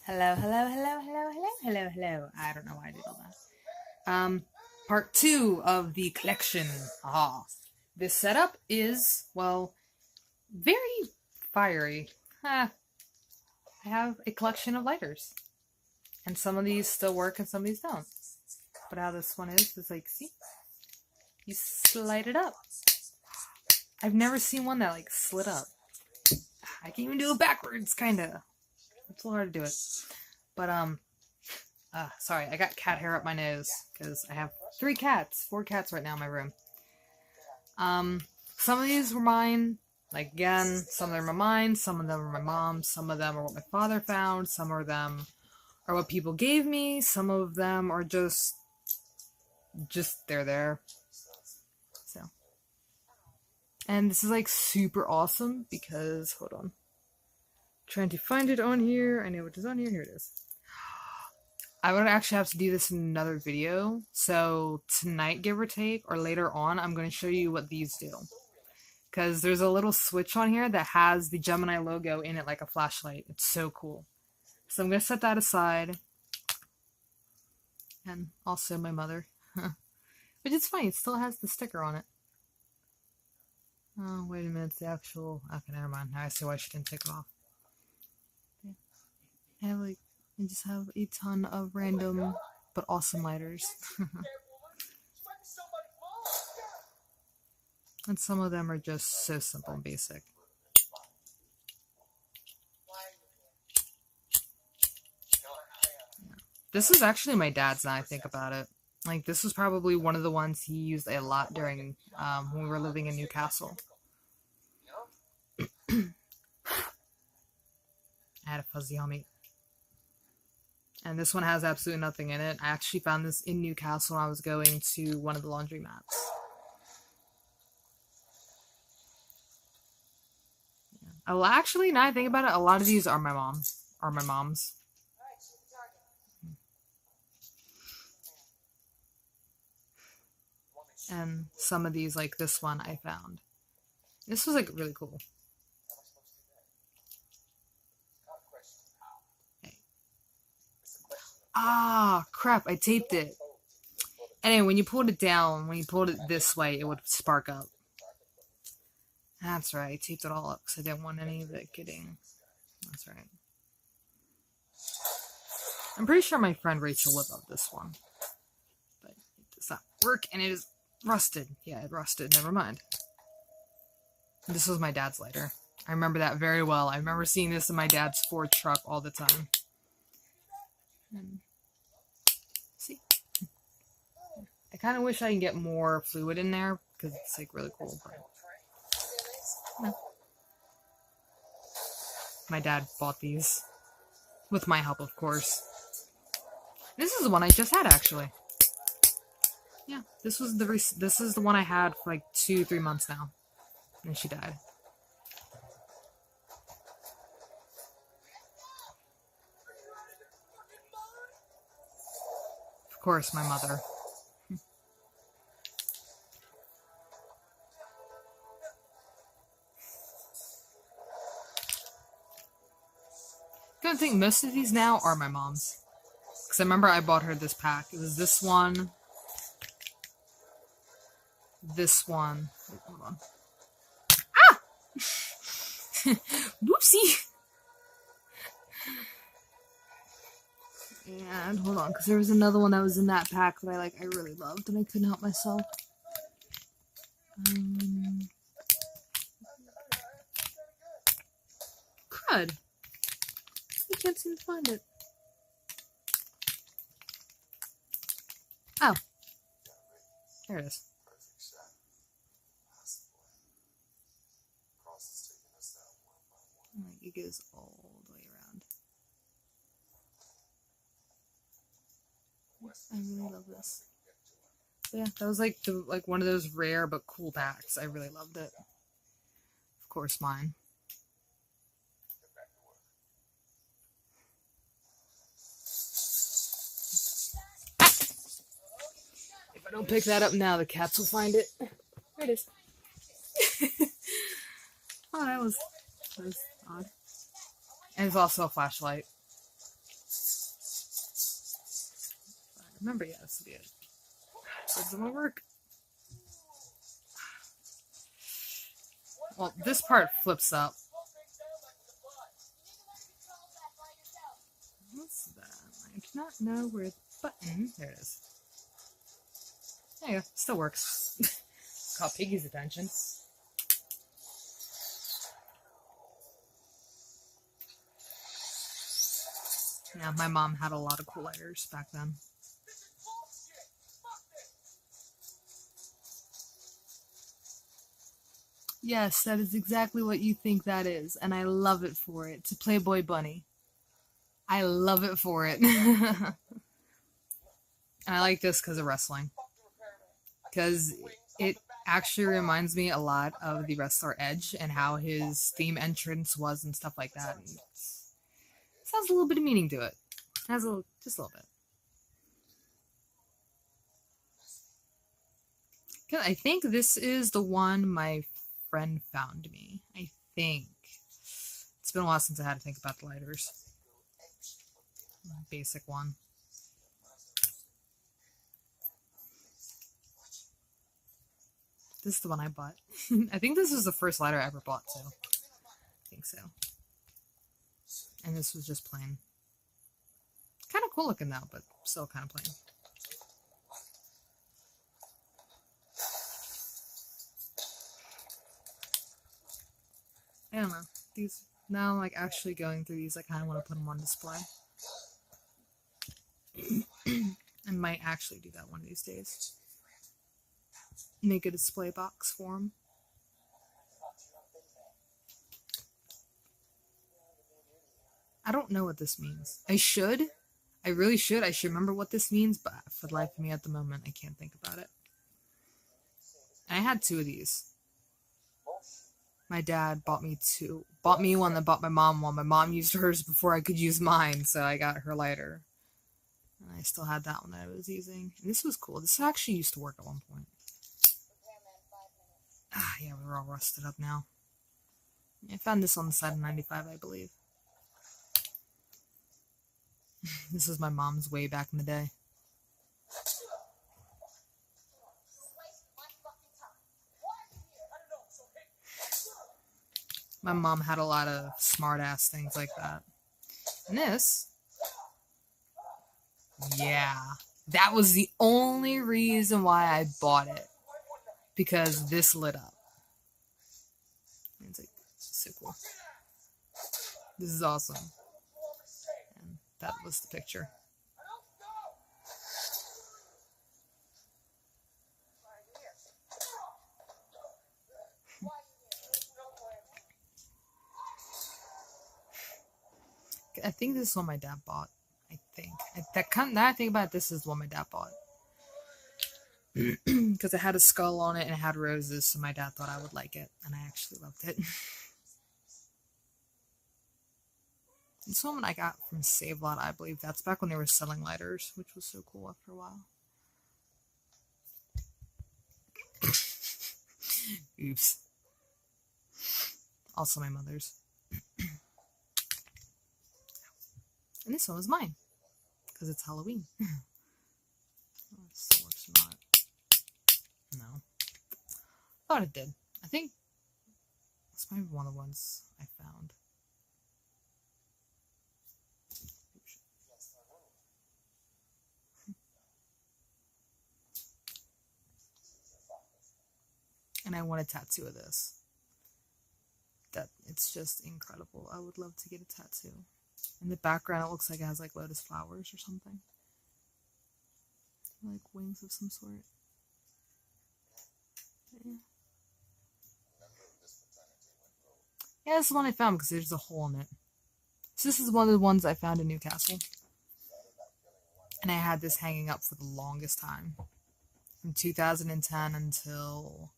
Hello, hello, hello, hello, hello, hello, hello. I don't know why I did all that. Part two of the collection. Ah, this setup is, well, very fiery. I have a collection of lighters. And some of these still work and some of these don't. But how this one is like, see? You slide it up. I've never seen one that, like, slid up. I can even do it backwards, kinda. It's a little hard to do it. But, sorry, I got cat hair up my nose because I have 4 cats right now in my room. Some of these were mine. Like, again, some of them are mine, some of them are my mom's, some of them are what my father found, some of them are what people gave me, some of them are just they're there. So. And this is, like, super awesome because, hold on. Trying to find it on here. I know it is on here. Here it is. I would actually have to do this in another video. So tonight, give or take, or later on, I'm going to show you what these do. Because there's a little switch on here that has the Gemini logo in it like a flashlight. It's so cool. So I'm going to set that aside. And also my mother. Which is funny. It still has the sticker on it. Oh, wait a minute. It's the actual... Okay, never mind. Now I see why she didn't take it off. I just have a ton of random but awesome lighters. And some of them are just so simple and basic. This is actually my dad's now I think about it. Like, this was probably one of the ones he used a lot during when we were living in Newcastle. I had a fuzzy on me. And this one has absolutely nothing in it. I actually found this in Newcastle when I was going to one of the laundromats. Yeah. Actually, now I think about it, a lot of these are my mom's. And some of these, like this one, I found. This was, like, really cool. Okay. Ah, crap, I taped it. Anyway, when you pulled it down, when you pulled it this way, it would spark up. That's right, I taped it all up because I didn't want any of it getting... That's right. I'm pretty sure my friend Rachel would love this one. But it does not work, and it is rusted. Yeah, it rusted. Never mind. This was my dad's lighter. I remember that very well. I remember seeing this in my dad's Ford truck all the time. See? I kind of wish I could get more fluid in there because it's, like, really cool. But no. My dad bought these with my help, of course. This is the one I just had, actually. Yeah, this is the one I had for like 2-3 months now, and she died. Of course, my mother. I think most of these now are my mom's. Because I remember I bought her this pack. It was this one. This one. Wait, hold on. Ah! Whoopsie! And hold on, because there was another one that was in that pack that I really loved, and I couldn't help myself. Crud. I can't seem to find it. Oh. There it is. It goes all the way around. I really love this. But yeah, that was like one of those rare but cool packs. I really loved it. Of course, mine. If I don't pick that up now, the cats will find it. There it is. Oh, that was odd. And it's also a flashlight. remember, yeah, this will be it. Doesn't want to work. Well, this part flips up. What's that? I do not know where the button... There it is. There you go. Still works. Caught Piggy's attention. Yeah, my mom had a lot of cool lighters back then. Yes, that is exactly what you think that is, and I love it for it. It's a Playboy bunny. I love it for it. And I like this because of wrestling. Because it actually reminds me a lot of the wrestler Edge and how his theme entrance was and stuff like that. And it has a little bit of meaning to it. It has just a little bit. I think this is the one my friend found me. I think. It's been a while since I had to think about the lighters. Basic one. This is the one I bought. I think this was the first lighter I ever bought too. I think so. And this was just plain. Kind of cool looking though, but still kind of plain. I don't know. These, now I'm like actually going through these, I kind of want to put them on display. I might actually do that one of these days. Make a display box for them. I don't know what this means. I should. I really should. I should remember what this means, but for the life of me at the moment, I can't think about it. And I had two of these. My dad bought me two. Bought me one, that bought my mom one. My mom used hers before I could use mine, so I got her lighter. And I still had that one that I was using. And this was cool. This actually used to work at one point. Ah, yeah, we're all rusted up now. I found this on the side of 95, I believe. This is my mom's way back in the day. My mom had a lot of smart-ass things like that. And this... yeah. That was the only reason why I bought it. Because this lit up. It's like, so cool. This is awesome. And that was the picture. I think this is what my dad bought. I think. Now I think about it, this is what my dad bought. Because it had a skull on it and it had roses, so my dad thought I would like it. And I actually loved it. This one I got from Save Lot, I believe. That's back when they were selling lighters, which was so cool after a while. Oops. Also my mother's. And this one was mine. Because it's Halloween. Oh, it still works or not. No. Thought it did. I think it's maybe one of the ones I found. And I want a tattoo of this. It's just incredible. I would love to get a tattoo. In the background, it looks like it has like lotus flowers or something. Like wings of some sort. Yeah, this is the one I found because there's a hole in it. So this is one of the ones I found in Newcastle. And I had this hanging up for the longest time. From 2010 until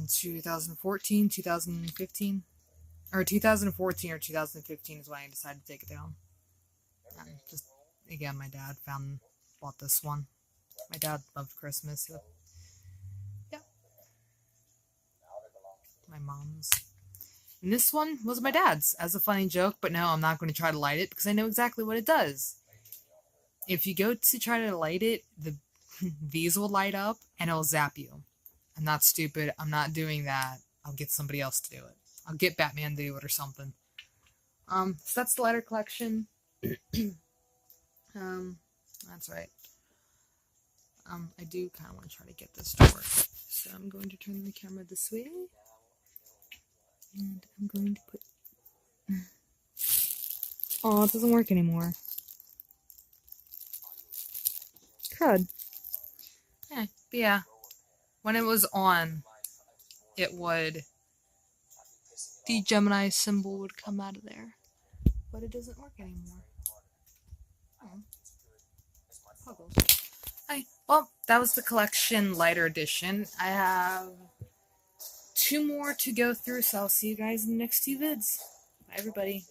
2014, 2015. Or 2014 or 2015 is when I decided to take it down. And just, again, my dad bought this one. My dad loved Christmas. So, yeah. My mom's. And this one was my dad's as a funny joke, but no, I'm not going to try to light it because I know exactly what it does. if you go to try to light it, these will light up and it'll zap you. I'm not stupid. I'm not doing that. I'll get somebody else to do it. I'll get Batman to do it or something. So that's the lighter collection. That's right. I do kind of want to try to get this to work. So I'm going to turn the camera this way. And I'm going to put... Oh, it doesn't work anymore. Crud. Yeah, but yeah. When it was on, it would... The Gemini symbol would come out of there. But it doesn't work anymore. Oh. Puzzles. Hi. Well, that was the collection lighter edition. I have 2 more to go through, so I'll see you guys in the next 2 vids. Bye, everybody.